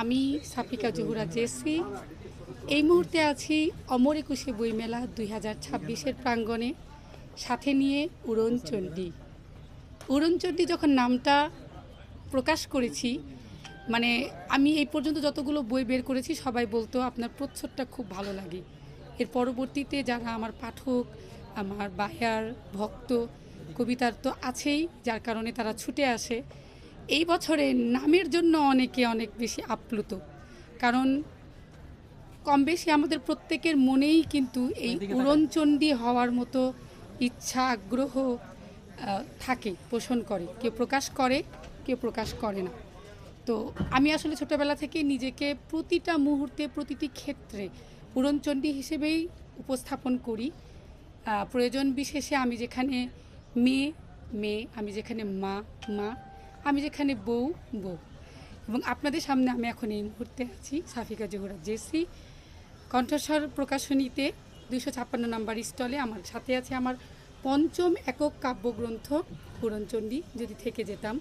আমি সাফিকা জহুরা জেসি এই মুহূর্তে আছি অমর একুশে বইমেলা 2026-এর প্রাঙ্গণে, সাথে নিয়ে উড়নচণ্ডী। উড়নচণ্ডী যখন নামটা প্রকাশ করেছি, মানে আমি এই পর্যন্ত যতগুলো বই বের করেছি সবাই বলতো আপনার প্রচ্ছদটা খুব ভালো লাগে। এর পরবর্তীতে যারা আমার পাঠক, আমার বায়ার, ভক্ত, কবিতার তো আছেই, যার কারণে তারা ছুটে আসে। এই বছরে নামের জন্য অনেকে অনেক বেশি আপ্লুত, কারণ কম বেশি আমাদের প্রত্যেকের মনেই কিন্তু এই উড়নচণ্ডী হওয়ার মতো ইচ্ছা, আগ্রহ থাকে, পোষণ করে, কেউ প্রকাশ করে, কেউ প্রকাশ করে না। তো আমি আসলে ছোটোবেলা থেকে নিজেকে প্রতিটা মুহূর্তে, প্রতিটি ক্ষেত্রে উড়নচণ্ডী হিসেবেই উপস্থাপন করি। প্রয়োজন বিশেষে আমি যেখানে মেয়ে মেয়ে, আমি যেখানে মা মা, আমি যেখানে বউ বউ। এবং আপনাদের সামনে আমি এখন এই মুহূর্তে আছি সাফিকা জহুরা জেসি, কণ্ঠস্বর প্রকাশনীতে 256 নম্বর স্টলে। আমার সাথে আছে আমার পঞ্চম একক কাব্যগ্রন্থ উড়নচণ্ডী, যদি থেকে যেতাম।